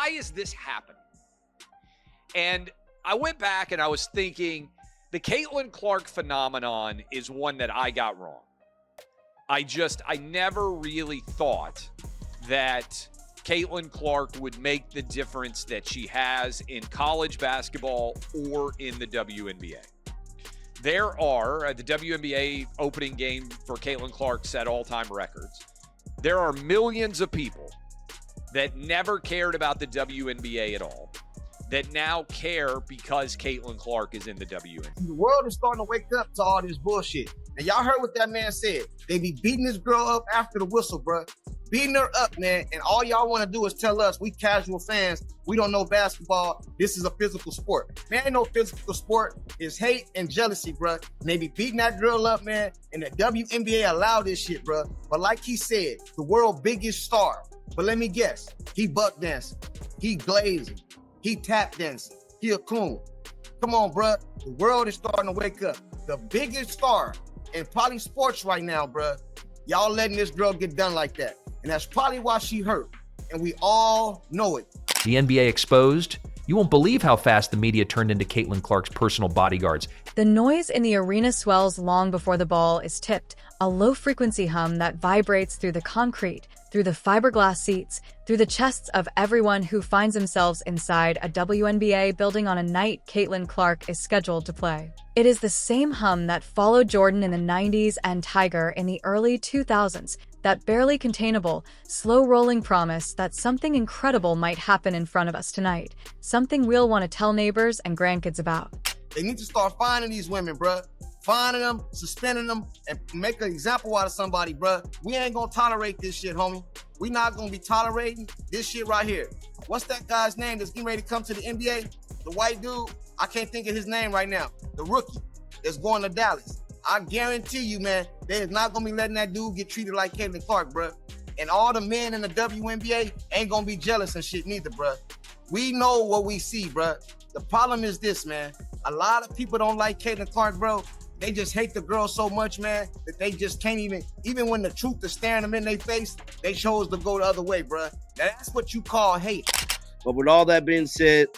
why is this happening? And I went back and I was thinking the Caitlin Clark phenomenon is one that I got wrong. I never really thought that Caitlin Clark would make the difference that she has in college basketball or in the WNBA. There are, the WNBA opening game for Caitlin Clark set all-time records. There are millions of people that never cared about the WNBA at all that now care because Caitlin Clark is in the WNBA. The world is starting to wake up to all this bullshit. And y'all heard what that man said. They be beating this girl up after the whistle, bro. Beating her up, man. And all y'all want to do is tell us, we casual fans, we don't know basketball. This is a physical sport. Man, ain't no physical sport. It's hate and jealousy, bro. And they be beating that girl up, man. And the WNBA allow this shit, bro. But like he said, the world's biggest star. But let me guess. He buck dancing. He glazing. He tap dancing. He a coon. Come on, bro. The world is starting to wake up. The biggest star in probably sports right now, bro. Y'all letting this girl get done like that. And that's probably why she hurt. And we all know it. The NBA exposed. You won't believe how fast the media turned into Caitlin Clark's personal bodyguards. The noise in the arena swells long before the ball is tipped, a low-frequency hum that vibrates through the concrete, through the fiberglass seats, through the chests of everyone who finds themselves inside a WNBA building on a night Caitlin Clark is scheduled to play. It is the same hum that followed Jordan in the 90s and Tiger in the early 2000s, that barely containable, slow-rolling promise that something incredible might happen in front of us tonight, something we'll want to tell neighbors and grandkids about. They need to start finding these women, bruh. Finding them, suspending them, and make an example out of somebody, bruh. We ain't gonna tolerate this shit, homie. We not gonna be tolerating this shit right here. What's that guy's name that's getting ready to come to the NBA? The white dude? I can't think of his name right now. The rookie that's going to Dallas. I guarantee you, man, they is not gonna be letting that dude get treated like Caitlin Clark, bruh. And all the men in the WNBA ain't gonna be jealous and shit neither, bruh. We know what we see, bruh. The problem is this, man. A lot of people don't like Caitlin Clark, bro. They just hate the girl so much, man, that they just can't even when the truth is staring them in their face, they chose to go the other way, bruh. That's what you call hate. But with all that being said,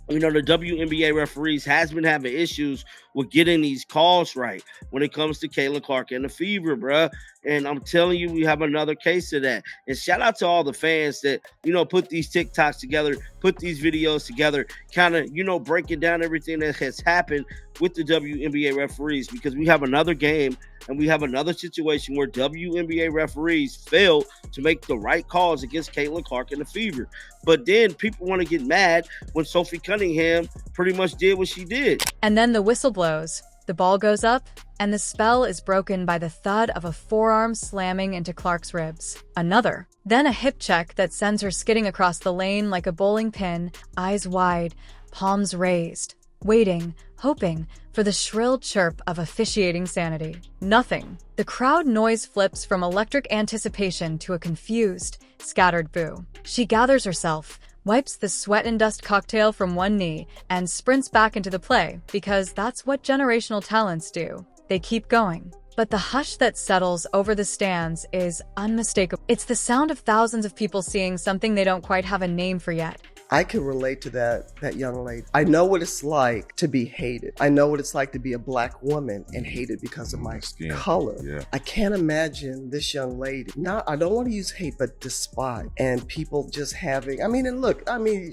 you know, the WNBA referees has been having issues with getting these calls right when it comes to Caitlin Clark and the Fever, bruh. And I'm telling you, we have another case of that. And shout out to all the fans that, you know, put these TikToks together, put these videos together, kind of, you know, breaking down everything that has happened with the WNBA referees, because we have another game and we have another situation where WNBA referees failed to make the right calls against Caitlin Clark and the Fever. But then people want to get mad when Sophie Cunningham pretty much did what she did. And then the whistle blows, the ball goes up, and the spell is broken by the thud of a forearm slamming into Clark's ribs. Another. Then a hip check that sends her skidding across the lane like a bowling pin, eyes wide, palms raised, waiting, hoping for the shrill chirp of officiating sanity. Nothing. The crowd noise flips from electric anticipation to a confused, scattered boo. She gathers herself, wipes the sweat and dust cocktail from one knee, and sprints back into the play, because that's what generational talents do. They keep going. But the hush that settles over the stands is unmistakable. It's the sound of thousands of people seeing something they don't quite have a name for yet. I can relate to that young lady. I know what it's like to be hated. I know what it's like to be a black woman and hated because of my skin color. Yeah. I can't imagine this young lady, I don't want to use hate, but despise. And people just having,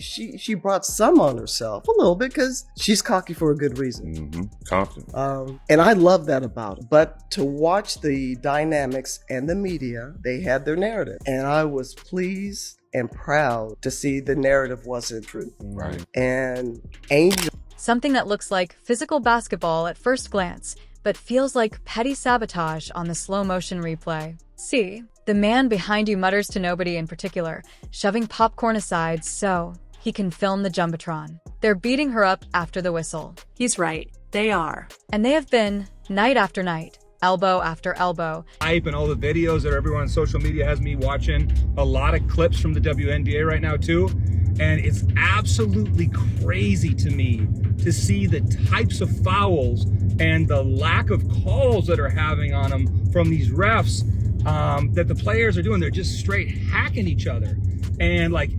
she brought some on herself a little bit because she's cocky for a good reason. Mm-hmm. Confident. And I love that about her. But to watch the dynamics and the media, they had their narrative. And I was pleased and proud to see the narrative wasn't true. Right. And Angel. Something that looks like physical basketball at first glance, but feels like petty sabotage on the slow motion replay. See, the man behind you mutters to nobody in particular, shoving popcorn aside so he can film the Jumbotron. They're beating her up after the whistle. He's right. They are. And they have been, night after night. Elbow after elbow. Hype and all the videos that everyone on social media has me watching. A lot of clips from the WNBA right now too. And it's absolutely crazy to me to see the types of fouls and the lack of calls that are having on them from these refs that the players are doing. They're just straight hacking each other. And like,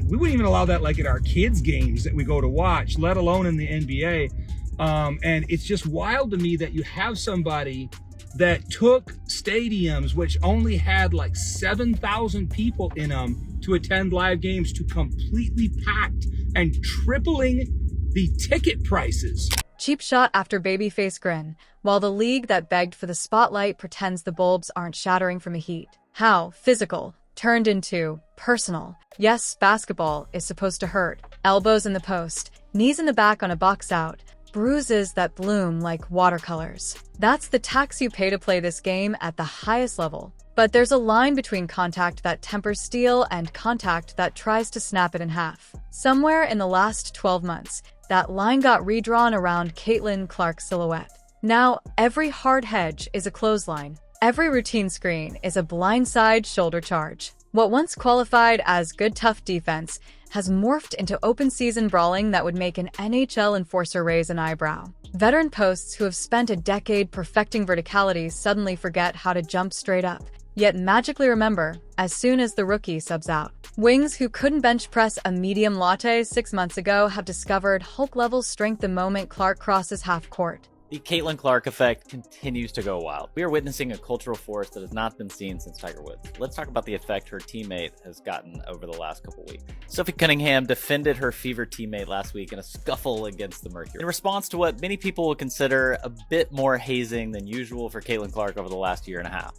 we wouldn't even allow that like at our kids' games that we go to watch, let alone in the NBA. And it's just wild to me that you have somebody that took stadiums which only had like 7,000 people in them to attend live games to completely packed and tripling the ticket prices. Cheap shot after babyface grin, while the league that begged for the spotlight pretends the bulbs aren't shattering from the heat. How physical turned into personal. Yes, basketball is supposed to hurt. Elbows in the post, knees in the back on a box out, bruises that bloom like watercolors. That's the tax you pay to play this game at the highest level. But there's a line between contact that tempers steel and contact that tries to snap it in half. Somewhere in the last 12 months, that line got redrawn around Caitlin Clark's silhouette. Now, every hard hedge is a clothesline. Every routine screen is a blindside shoulder charge. What once qualified as good tough defense has morphed into open season brawling that would make an NHL enforcer raise an eyebrow. Veteran posts who have spent a decade perfecting verticality suddenly forget how to jump straight up, yet magically remember as soon as the rookie subs out. Wings who couldn't bench press a medium latte 6 months ago have discovered Hulk-level strength the moment Clark crosses half court. The Caitlin Clark effect continues to go wild. We are witnessing a cultural force that has not been seen since Tiger Woods. Let's talk about the effect her teammate has gotten over the last couple weeks. Sophie Cunningham defended her Fever teammate last week in a scuffle against the Mercury, in response to what many people would consider a bit more hazing than usual for Caitlin Clark over the last year and a half.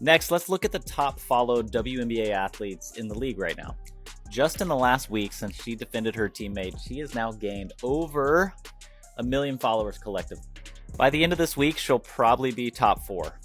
Next, let's look at the top followed WNBA athletes in the league right now. Just in the last week since she defended her teammate, she has now gained over 1 million followers collectively. By the end of this week, she'll probably be top 4.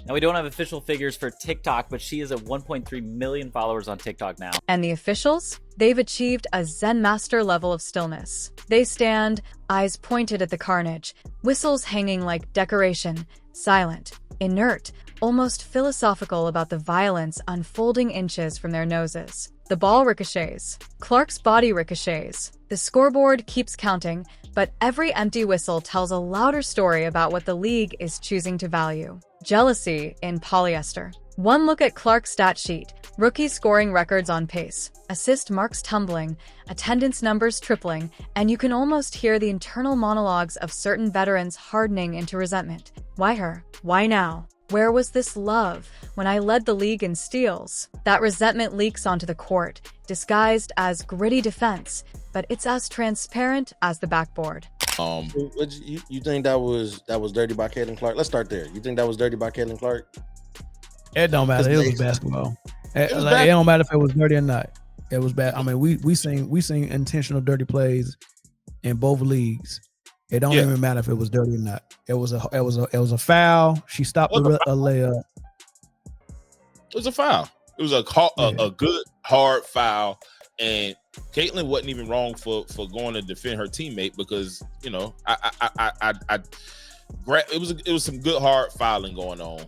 Now, we don't have official figures for TikTok, but she is at 1.3 million followers on TikTok now. And the officials? They've achieved a Zen master level of stillness. They stand, eyes pointed at the carnage, whistles hanging like decoration, silent, inert, almost philosophical about the violence unfolding inches from their noses. The ball ricochets. Clark's body ricochets. The scoreboard keeps counting, but every empty whistle tells a louder story about what the league is choosing to value. Jealousy in polyester. One look at Clark's stat sheet. Rookies scoring records on pace. Assist marks tumbling. Attendance numbers tripling. And you can almost hear the internal monologues of certain veterans hardening into resentment. Why her? Why now? Where was this love when I led the league in steals? That resentment leaks onto the court, disguised as gritty defense, but it's as transparent as the backboard. You think that was dirty by Caitlin Clark? Let's start there. You think that was dirty by Caitlin Clark? It don't matter. It was basketball. It don't matter if it was dirty or not. It was bad. I mean, we seen intentional dirty plays in both leagues. It don't even matter if it was dirty or not. It was a foul. She stopped a layup. It was a foul. It was a good hard foul, and Caitlin wasn't even wrong for going to defend her teammate because it was some good hard fouling going on.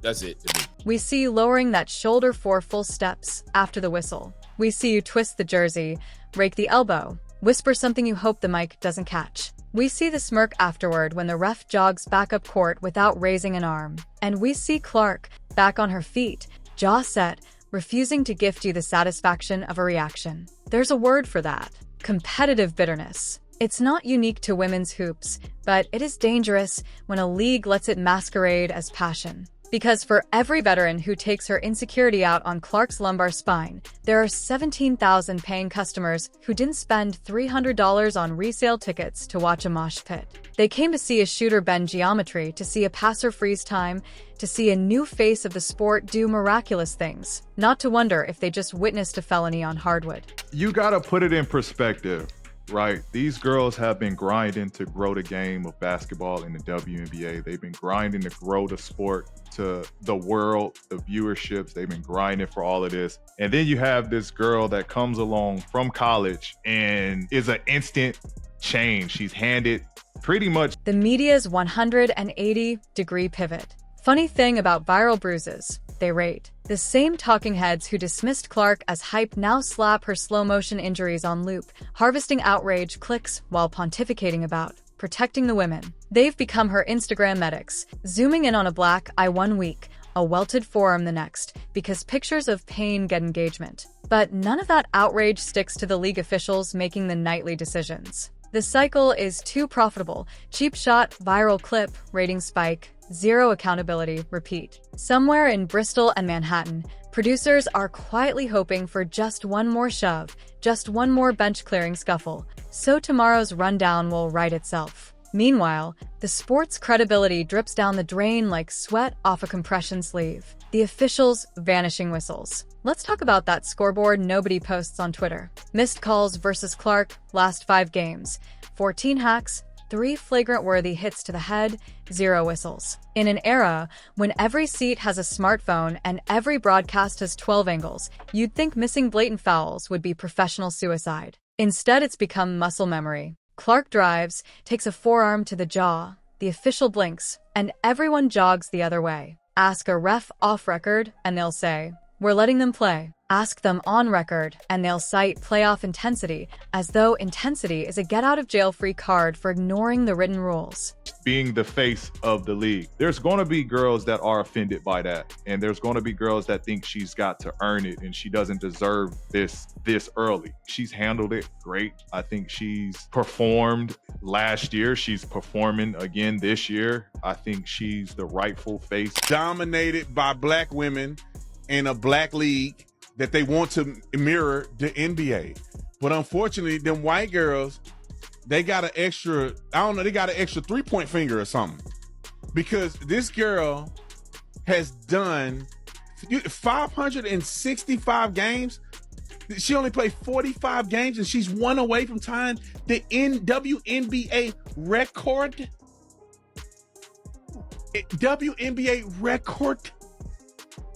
That's it. We see you lowering that shoulder 4 full steps after the whistle. We see you twist the jersey, rake the elbow, whisper something you hope the mic doesn't catch. We see the smirk afterward when the ref jogs back up court without raising an arm. And we see Clark, back on her feet, jaw set, refusing to gift you the satisfaction of a reaction. There's a word for that. Competitive bitterness. It's not unique to women's hoops, but it is dangerous when a league lets it masquerade as passion. Because for every veteran who takes her insecurity out on Clark's lumbar spine, there are 17,000 paying customers who didn't spend $300 on resale tickets to watch a mosh pit. They came to see a shooter bend geometry, to see a passer freeze time, to see a new face of the sport do miraculous things, not to wonder if they just witnessed a felony on hardwood. You gotta put it in perspective. Right. These girls have been grinding to grow the game of basketball in the WNBA. They've been grinding to grow the sport to the world, the viewerships. They've been grinding for all of this. And then you have this girl that comes along from college and is an instant change. She's handed pretty much the media's 180-degree pivot. Funny thing about viral bruises, they rate. The same talking heads who dismissed Clark as hype now slap her slow-motion injuries on loop, harvesting outrage clicks while pontificating about protecting the women. They've become her Instagram medics, zooming in on a black eye 1 week, a welted forearm the next, because pictures of pain get engagement. But none of that outrage sticks to the league officials making the nightly decisions. The cycle is too profitable. Cheap shot, viral clip, rating spike, zero accountability, repeat. Somewhere in Bristol and Manhattan, producers are quietly hoping for just one more shove, just one more bench-clearing scuffle, so tomorrow's rundown will right itself. Meanwhile, the sport's credibility drips down the drain like sweat off a compression sleeve. The officials' vanishing whistles. Let's talk about that scoreboard nobody posts on Twitter. Missed calls versus Clark, last 5 games. 14 hacks, 3 flagrant-worthy hits to the head, 0 whistles. In an era when every seat has a smartphone and every broadcast has 12 angles, you'd think missing blatant fouls would be professional suicide. Instead, it's become muscle memory. Clark drives, takes a forearm to the jaw, the official blinks, and everyone jogs the other way. Ask a ref off record, and they'll say, "We're letting them play." Ask them on record, and they'll cite playoff intensity, as though intensity is a get-out-of-jail-free card for ignoring the written rules. Being the face of the league, there's going to be girls that are offended by that, and there's going to be girls that think she's got to earn it and she doesn't deserve this early. She's handled it great. I think she's performed last year. She's performing again this year. I think she's the rightful face. Dominated by black women in a black league that they want to mirror the NBA. But unfortunately, them white girls, they got an extra 3-point finger or something. Because this girl has done 565 games. She only played 45 games, and she's 1 away from tying the WNBA record. WNBA record.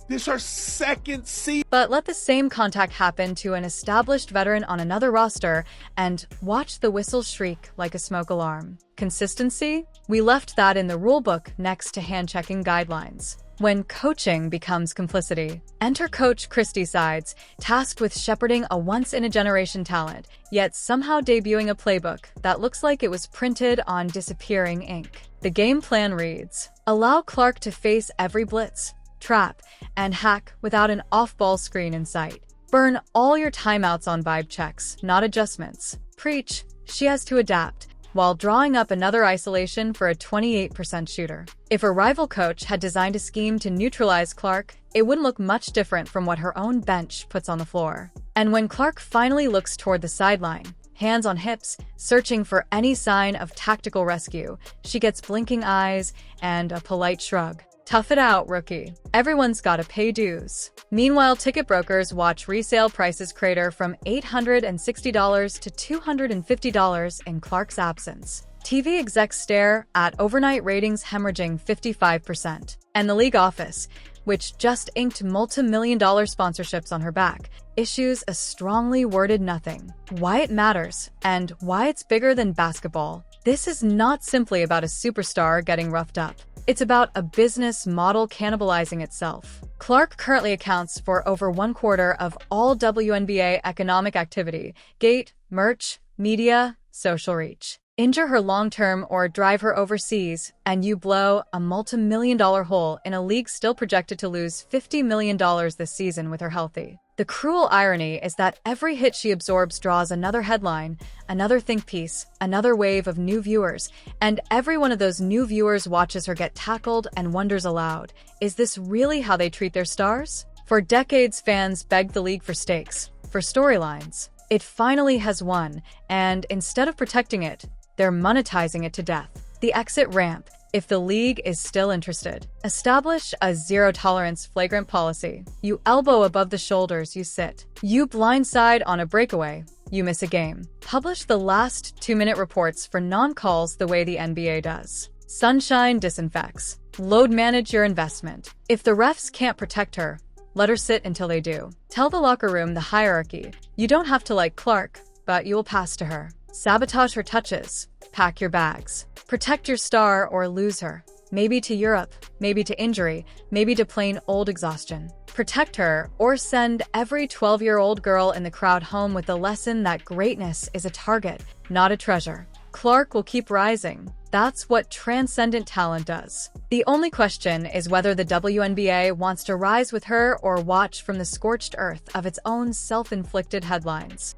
This is her second season. But let the same contact happen to an established veteran on another roster and watch the whistle shriek like a smoke alarm. Consistency? We left that in the rulebook next to hand-checking guidelines. When coaching becomes complicity, enter Coach Christy Sides, tasked with shepherding a once-in-a-generation talent, yet somehow debuting a playbook that looks like it was printed on disappearing ink. The game plan reads, allow Clark to face every blitz, trap, and hack without an off-ball screen in sight. Burn all your timeouts on vibe checks, not adjustments. Preach, she has to adapt, while drawing up another isolation for a 28% shooter. If a rival coach had designed a scheme to neutralize Clark, it wouldn't look much different from what her own bench puts on the floor. And when Clark finally looks toward the sideline, hands on hips, searching for any sign of tactical rescue, she gets blinking eyes and a polite shrug. Tough it out, rookie. Everyone's gotta pay dues. Meanwhile, ticket brokers watch resale prices crater from $860 to $250 in Clark's absence. TV execs stare at overnight ratings hemorrhaging 55%. And the league office, which just inked multi-million-dollar sponsorships on her back, issues a strongly worded nothing. Why it matters, and why it's bigger than basketball. This is not simply about a superstar getting roughed up. It's about a business model cannibalizing itself. Clark currently accounts for over 1/4 of all WNBA economic activity, gate, merch, media, social reach. Injure her long-term or drive her overseas, and you blow a multi-million-dollar hole in a league still projected to lose $50 million this season with her healthy. The cruel irony is that every hit she absorbs draws another headline, another think piece, another wave of new viewers, and every one of those new viewers watches her get tackled and wonders aloud, is this really how they treat their stars? For decades, fans begged the league for stakes, for storylines. It finally has won, and instead of protecting it, they're monetizing it to death. The exit ramp, if the league is still interested. Establish a zero-tolerance flagrant policy. You elbow above the shoulders, you sit. You blindside on a breakaway, you miss a game. Publish the last 2-minute reports for non-calls the way the NBA does. Sunshine disinfects. Load manage your investment. If the refs can't protect her, let her sit until they do. Tell the locker room the hierarchy. You don't have to like Clark, but you will pass to her. Sabotage her touches. Pack your bags. Protect your star or lose her. Maybe to Europe, maybe to injury, maybe to plain old exhaustion. Protect her or send every 12-year-old girl in the crowd home with the lesson that greatness is a target, not a treasure. Clark will keep rising. That's what transcendent talent does. The only question is whether the WNBA wants to rise with her or watch from the scorched earth of its own self-inflicted headlines.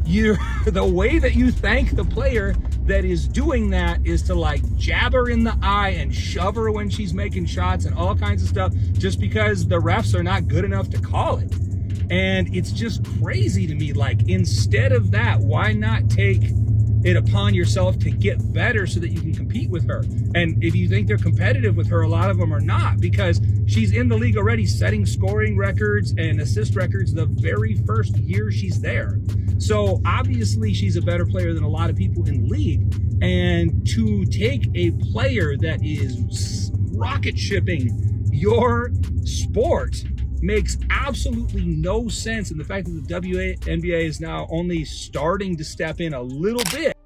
The way that you thank the player that is doing that is to like jab her in the eye and shove her when she's making shots and all kinds of stuff just because the refs are not good enough to call it. And it's just crazy to me. Like, instead of that, why not take it upon yourself to get better so that you can compete with her? And if you think they're competitive with her, a lot of them are not, because she's in the league already setting scoring records and assist records the very first year she's there. So obviously she's a better player than a lot of people in the league. And to take a player that is rocket shipping your sport makes absolutely no sense. And the fact that the WNBA is now only starting to step in a little bit